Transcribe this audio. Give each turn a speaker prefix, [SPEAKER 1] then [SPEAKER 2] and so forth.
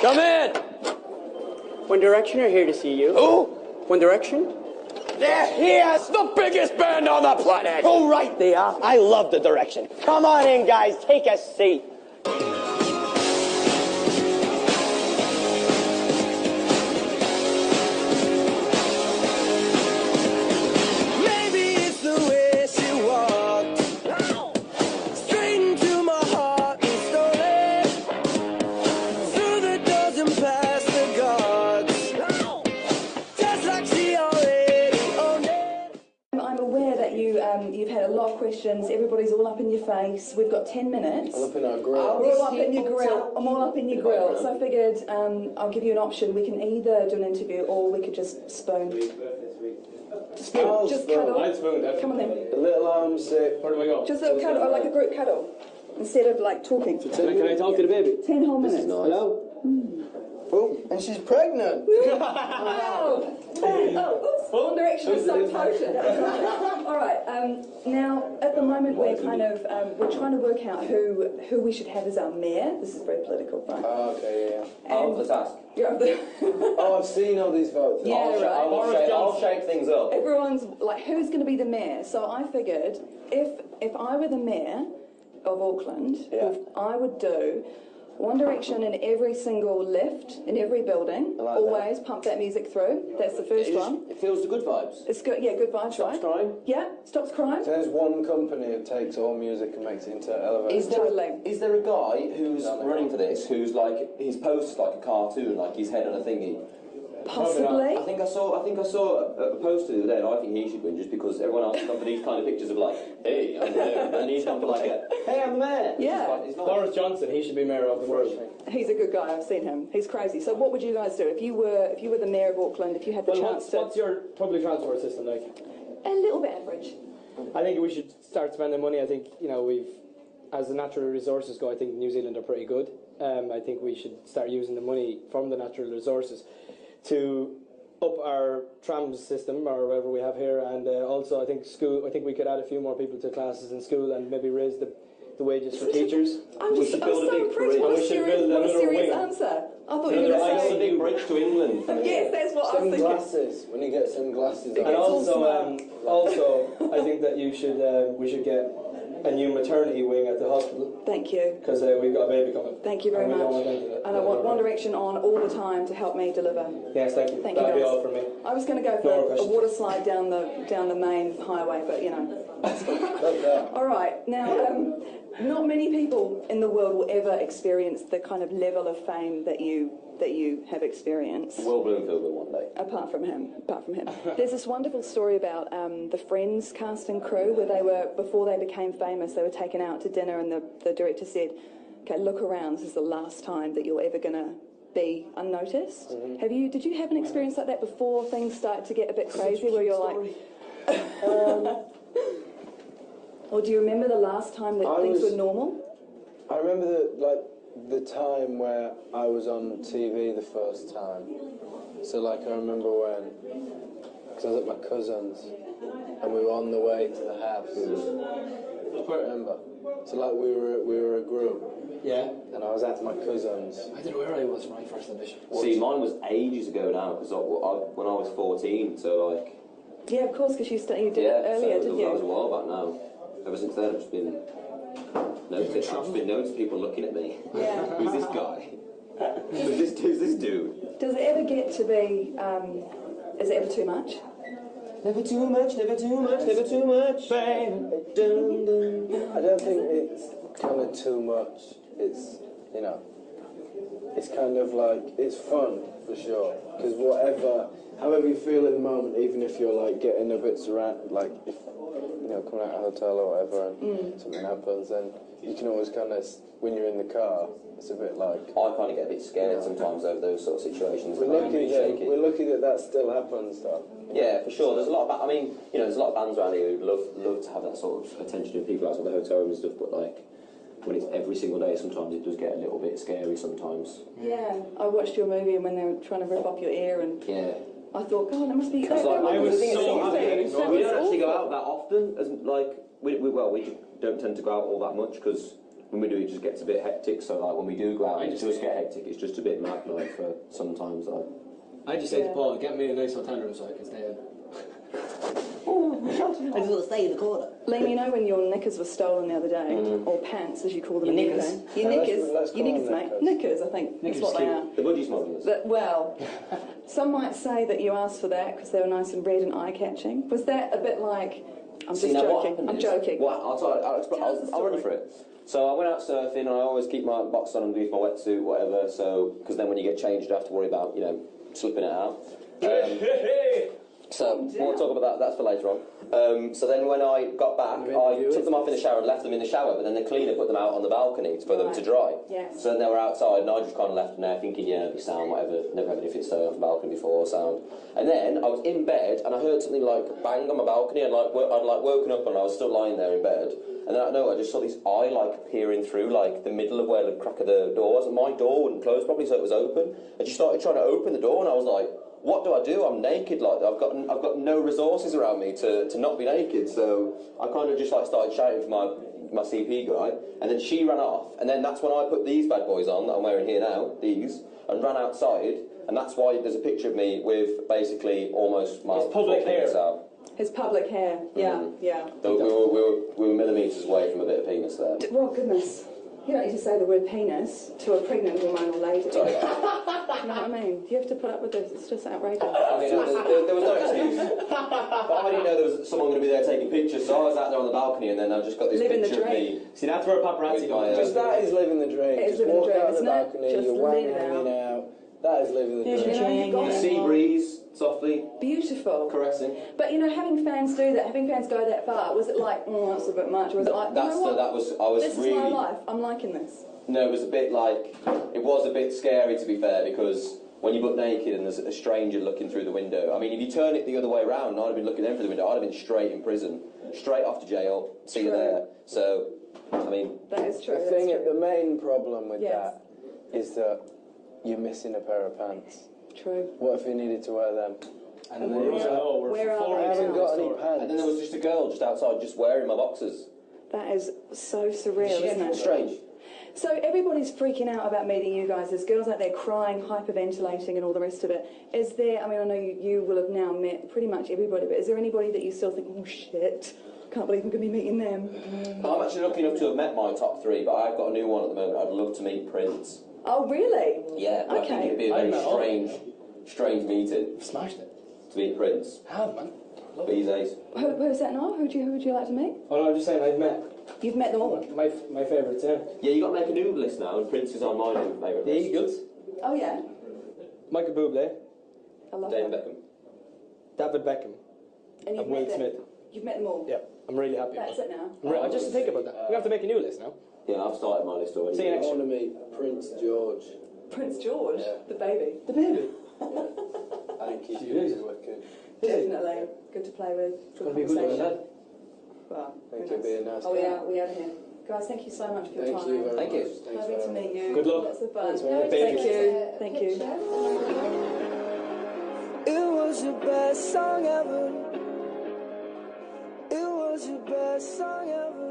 [SPEAKER 1] Come in!
[SPEAKER 2] One Direction are here to see you.
[SPEAKER 1] Who?
[SPEAKER 2] One Direction?
[SPEAKER 1] They're here! It's the biggest band on the planet!
[SPEAKER 2] Oh, right they are. I love the Direction. Come on in, guys. Take a seat.
[SPEAKER 3] You've had a lot of questions. Everybody's all up in your face. We've got 10 minutes.
[SPEAKER 4] I'm up in our grill.
[SPEAKER 3] We're all up in your grill. I'm all up in your grill. So I figured I'll give you an option. We can either do an interview or we could just spoon. Just cuddle.
[SPEAKER 4] I'd spoon, definitely.
[SPEAKER 3] Come on then.
[SPEAKER 4] A little arms sick.
[SPEAKER 1] Where do we go?
[SPEAKER 3] Just a cuddle, or like a group cuddle, instead of like talking.
[SPEAKER 1] Can I talk to the baby?
[SPEAKER 3] 10 whole minutes.
[SPEAKER 1] Hello?
[SPEAKER 4] Oh, and she's pregnant.
[SPEAKER 3] Wow. Oops. One Direction is so potent. All right. Now, at the moment, we're kind of we're trying to work out who we should have as our mayor. This is very political, right?
[SPEAKER 4] Oh, okay, yeah.
[SPEAKER 5] I'll the task.
[SPEAKER 4] Oh, I've seen all these votes.
[SPEAKER 3] Yeah,
[SPEAKER 5] I'll shake things up.
[SPEAKER 3] Everyone's like, who's going to be the mayor? So I figured if I were the mayor of Auckland, I would do One Direction in every single lift, in every building.
[SPEAKER 4] I like
[SPEAKER 3] always pump that music through. That's the first one.
[SPEAKER 5] It feels the good vibes.
[SPEAKER 3] It's good, yeah, good vibes,
[SPEAKER 5] Stops
[SPEAKER 3] right?
[SPEAKER 5] crying.
[SPEAKER 3] Yeah, stops crime.
[SPEAKER 4] There's one company that takes all music and makes it into elevator.
[SPEAKER 5] Is there a guy who's running for this who's like his post is like a cartoon, like his head on a thingy?
[SPEAKER 3] Possibly.
[SPEAKER 5] I think I saw a poster the other day, and I think he should win just because everyone else has gone for these kind of pictures of like, hey, I'm there, and he's gone for like a, hey, I'm the mayor.
[SPEAKER 3] Yeah.
[SPEAKER 5] It's not
[SPEAKER 1] Boris Johnson, he should be mayor of the world.
[SPEAKER 3] He's a good guy. I've seen him. He's crazy. So what would you guys do if you were the mayor of Auckland? If you had the chance to?
[SPEAKER 1] What's your public transport system like?
[SPEAKER 3] A little bit average.
[SPEAKER 1] I think we should start spending money. I think, you know, as the natural resources go, I think New Zealand are pretty good. I think we should start using the money from the natural resources to up our tram system or whatever we have here, and also I think we could add a few more people to classes in school and maybe raise the wages for teachers.
[SPEAKER 3] I'm so impressed. What a serious answer. I thought you were going to say
[SPEAKER 5] a big bridge to England.
[SPEAKER 3] Yes, that's what I was thinking.
[SPEAKER 4] Glasses. When you get some glasses on.
[SPEAKER 1] And also, I think that we should get a new maternity wing at the hospital.
[SPEAKER 3] Thank you.
[SPEAKER 1] Because we've got a baby coming.
[SPEAKER 3] Thank you very much. And I want One Direction on all the time to help me deliver.
[SPEAKER 1] Yes, thank you.
[SPEAKER 3] That'd
[SPEAKER 1] be all from me.
[SPEAKER 3] I was going to go for a water slide down the main highway, but you know. All right. Now, not many people in the world will ever experience the kind of level of fame that you have experienced.
[SPEAKER 5] Will Bloomfield will one day.
[SPEAKER 3] Apart from him. There's this wonderful story about the Friends cast and crew where before they became famous, they were taken out to dinner and the director said, okay, look around, this is the last time that you're ever going to be unnoticed. Mm-hmm. Did you have an experience like that before things start to get a bit crazy where you're like... Or do you remember the last time that things were normal?
[SPEAKER 4] I remember the time where I was on TV the first time. So I remember when, because I was at my cousin's and we were on the way to the house. I remember. So we were a group.
[SPEAKER 1] Yeah.
[SPEAKER 4] And I was at my cousin's.
[SPEAKER 1] I don't know where I was for my first audition.
[SPEAKER 5] See, mine was ages ago now because when I was 14, so
[SPEAKER 3] Yeah, of course, because you did it earlier, didn't you?
[SPEAKER 5] That was a while back now. Ever since then, I've just been noticing people looking at me.
[SPEAKER 3] Yeah.
[SPEAKER 5] Who's this guy? Who's this dude?
[SPEAKER 3] Does it ever get to be? Is it ever too much?
[SPEAKER 5] Never too much, never too much, never too much. Baby. Dun, dun, dun.
[SPEAKER 4] I don't think it's kind of too much. It's it's kind of it's fun for sure. Because however you feel in the moment, even if you're getting a bit surrounded, if coming out of a hotel or whatever and something happens, then you can always when you're in the car, it's a bit
[SPEAKER 5] I kind of get a bit scared sometimes over those sort of situations.
[SPEAKER 4] We're lucky that still happens, though.
[SPEAKER 5] Yeah, for sure. There's a lot of there's a lot of bands around here who love to have that sort of attention to people outside the hotel room and stuff, but when it's every single day, sometimes it does get a little bit scary sometimes.
[SPEAKER 3] Yeah, I watched your movie and when they were trying to rip up your ear and...
[SPEAKER 5] Yeah.
[SPEAKER 3] I thought, God, that must be...
[SPEAKER 1] I was so happy.
[SPEAKER 5] We don't actually go out that often. We don't tend to go out all that much because when we do it just gets a bit hectic. So like when we do go out,
[SPEAKER 1] I
[SPEAKER 5] it
[SPEAKER 1] just
[SPEAKER 5] does
[SPEAKER 1] say-
[SPEAKER 5] get hectic. It's just a bit mad like for sometimes like.
[SPEAKER 1] I just say to Paul, get me a nice hotel room so I can stay in.
[SPEAKER 6] I just want to stay in the corner.
[SPEAKER 3] Liam, you know when your knickers were stolen the other day, or pants as you call them
[SPEAKER 6] Your
[SPEAKER 3] in the
[SPEAKER 6] knickers.
[SPEAKER 3] UK? Your
[SPEAKER 4] Yeah,
[SPEAKER 3] knickers.
[SPEAKER 4] let's
[SPEAKER 3] Your
[SPEAKER 4] call
[SPEAKER 3] knickers,
[SPEAKER 4] them
[SPEAKER 3] mate.
[SPEAKER 4] knickers.
[SPEAKER 3] Knickers, I think. That's
[SPEAKER 1] Knickers
[SPEAKER 3] what they
[SPEAKER 1] cute.
[SPEAKER 3] are.
[SPEAKER 5] The budgie smugglers.
[SPEAKER 3] Well, some might say that you asked for that because they were nice and red and eye-catching. Was that a bit like, I'm just
[SPEAKER 5] now what
[SPEAKER 3] joking,
[SPEAKER 5] happened
[SPEAKER 3] I'm
[SPEAKER 5] is-
[SPEAKER 3] joking.
[SPEAKER 5] Well,
[SPEAKER 3] Tell us the
[SPEAKER 5] I'll run you
[SPEAKER 3] story.
[SPEAKER 5] through it. So I went out surfing, and I always keep my box on underneath my wetsuit, whatever. So because then when you get changed, you have to worry about slipping it out. So we'll talk about that. That's for later on. So then when I got back, I took them off in the shower and left them in the shower. But then the cleaner put them out on the balcony for them to dry.
[SPEAKER 3] Yes.
[SPEAKER 5] So then they were outside, and I just kind of left them there, thinking, yeah, it'll be sound, whatever. Never had anything stolen off the balcony before, sound. And then I was in bed, and I heard something like bang on my balcony, and I'd woken up, and I was still lying there in bed. And then I know I just saw this eye peering through the middle of where the crack of the door was, and my door wouldn't close properly, so it was open. And she started trying to open the door, and I was like, what do I do? I'm naked. I've got no resources around me to not be naked. So I kind of just started shouting for my CP guy, and then she ran off. And then that's when I put these bad boys on that I'm wearing here now, these, and ran outside. And that's why there's a picture of me with basically almost my
[SPEAKER 1] public hair.
[SPEAKER 5] penis out.
[SPEAKER 3] His public hair, yeah, yeah.
[SPEAKER 5] So we were millimetres away from a bit of penis there.
[SPEAKER 3] Well, goodness. You don't need to say the word penis to a pregnant hormonal lady.
[SPEAKER 5] Sorry.
[SPEAKER 3] You know what I mean? You have to put up with this. It's just outrageous.
[SPEAKER 5] I mean, there was no excuse. But I didn't know there was someone going to be there taking pictures, so I was out there on the balcony, and then I just got this
[SPEAKER 3] Living the
[SPEAKER 5] picture of
[SPEAKER 3] dream.
[SPEAKER 5] me.
[SPEAKER 1] See, that's where paparazzi
[SPEAKER 5] With my,
[SPEAKER 1] comes
[SPEAKER 4] Just that is living the dream.
[SPEAKER 3] It is
[SPEAKER 4] Just
[SPEAKER 3] living the
[SPEAKER 4] walk
[SPEAKER 3] dream,
[SPEAKER 4] out the
[SPEAKER 3] isn't it?
[SPEAKER 4] balcony,
[SPEAKER 3] Just
[SPEAKER 4] you're
[SPEAKER 3] let
[SPEAKER 4] whang
[SPEAKER 3] it
[SPEAKER 4] hanging
[SPEAKER 3] out.
[SPEAKER 4] out. That is living the
[SPEAKER 3] You
[SPEAKER 4] dream.
[SPEAKER 3] know, you've got
[SPEAKER 5] Sea breeze, softly,
[SPEAKER 3] beautiful.
[SPEAKER 5] caressing.
[SPEAKER 3] But having fans do that, having fans go that far, was it like, that's a bit much? Or was it like,
[SPEAKER 5] That's
[SPEAKER 3] you know
[SPEAKER 5] the,
[SPEAKER 3] what?
[SPEAKER 5] I was
[SPEAKER 3] This
[SPEAKER 5] really.
[SPEAKER 3] is my life. I'm liking this.
[SPEAKER 5] No, it was a bit it was a bit scary to be fair, because when you're butt naked and there's a stranger looking through the window, I mean, if you turn it the other way around and I'd have been looking in through the window, I'd have been straight in prison, straight off to jail, see you
[SPEAKER 3] True.
[SPEAKER 5] there. So, I mean,
[SPEAKER 3] That is true.
[SPEAKER 4] The
[SPEAKER 3] That's
[SPEAKER 4] thing,
[SPEAKER 3] true.
[SPEAKER 4] the main problem with
[SPEAKER 3] Yes.
[SPEAKER 4] that is that you're missing a pair of pants.
[SPEAKER 3] True.
[SPEAKER 4] What if you needed to wear them?
[SPEAKER 1] And then we're
[SPEAKER 3] Where are
[SPEAKER 1] four
[SPEAKER 3] they
[SPEAKER 1] weeks
[SPEAKER 4] I
[SPEAKER 3] now?
[SPEAKER 4] haven't
[SPEAKER 1] into
[SPEAKER 4] got
[SPEAKER 1] the
[SPEAKER 4] any
[SPEAKER 1] store.
[SPEAKER 4] pants.
[SPEAKER 5] and then there was just a girl just outside, just wearing my boxers.
[SPEAKER 3] That is so surreal, isn't it?
[SPEAKER 5] Strange.
[SPEAKER 3] So everybody's freaking out about meeting you guys. There's girls out there crying, hyperventilating, and all the rest of it. Is there? I mean, I know you will have now met pretty much everybody, but is there anybody that you still think, oh shit, can't believe I'm going to be meeting them?
[SPEAKER 5] I'm actually lucky enough to have met my top three, but I've got a new one at the moment. I'd love to meet Prince.
[SPEAKER 3] Oh, really?
[SPEAKER 5] Yeah, but I
[SPEAKER 3] Okay.
[SPEAKER 5] think it'd be a
[SPEAKER 1] I
[SPEAKER 5] very
[SPEAKER 1] met all.
[SPEAKER 5] strange meeting
[SPEAKER 1] Smashed it.
[SPEAKER 5] to meet Prince.
[SPEAKER 1] Have, man.
[SPEAKER 5] But he's ace.
[SPEAKER 3] Who's that now? Who would you like to meet?
[SPEAKER 1] Oh, no, I'm just saying, I've met
[SPEAKER 3] You've met them all.
[SPEAKER 1] my favourites, yeah.
[SPEAKER 5] Yeah, you got to make a new list now, and Prince is on my new favourite
[SPEAKER 1] The
[SPEAKER 5] list.
[SPEAKER 1] Eagles,
[SPEAKER 3] Oh yeah,
[SPEAKER 1] Michael Bublé,
[SPEAKER 3] I love
[SPEAKER 5] David
[SPEAKER 3] that.
[SPEAKER 5] Beckham.
[SPEAKER 1] David Beckham,
[SPEAKER 3] And you've
[SPEAKER 1] and Will
[SPEAKER 3] met them.
[SPEAKER 1] Smith.
[SPEAKER 3] You've met them all.
[SPEAKER 1] Yeah, I'm really happy
[SPEAKER 3] That's
[SPEAKER 1] about
[SPEAKER 3] it now.
[SPEAKER 1] it. Just to think about that. We have to make a new list now.
[SPEAKER 5] Yeah, I've started my list already.
[SPEAKER 1] See you
[SPEAKER 4] I
[SPEAKER 1] next
[SPEAKER 4] want to meet Prince George.
[SPEAKER 3] Prince George,
[SPEAKER 4] Yeah.
[SPEAKER 3] the baby.
[SPEAKER 1] The baby.
[SPEAKER 4] I think he's
[SPEAKER 1] She
[SPEAKER 4] going
[SPEAKER 1] is.
[SPEAKER 4] to be wicked.
[SPEAKER 3] Definitely. Good to play with.
[SPEAKER 1] It's going to be a good one,
[SPEAKER 3] conversation.
[SPEAKER 1] lad.
[SPEAKER 3] Well,
[SPEAKER 4] I think
[SPEAKER 3] who
[SPEAKER 4] he'll be a
[SPEAKER 3] knows?
[SPEAKER 4] nice
[SPEAKER 3] we
[SPEAKER 4] guy.
[SPEAKER 3] out of here. Guys, thank you so much for your
[SPEAKER 4] Thank
[SPEAKER 3] time.
[SPEAKER 4] you very
[SPEAKER 5] Thank
[SPEAKER 4] much.
[SPEAKER 5] you.
[SPEAKER 4] Thanks
[SPEAKER 3] Lovely
[SPEAKER 4] very
[SPEAKER 3] to
[SPEAKER 4] much.
[SPEAKER 3] meet you.
[SPEAKER 1] Good luck.
[SPEAKER 3] Lots of fun.
[SPEAKER 4] Thanks, man.
[SPEAKER 3] Thank you.
[SPEAKER 6] Picture.
[SPEAKER 3] Thank you.
[SPEAKER 7] It was your best song ever. It was your best song ever.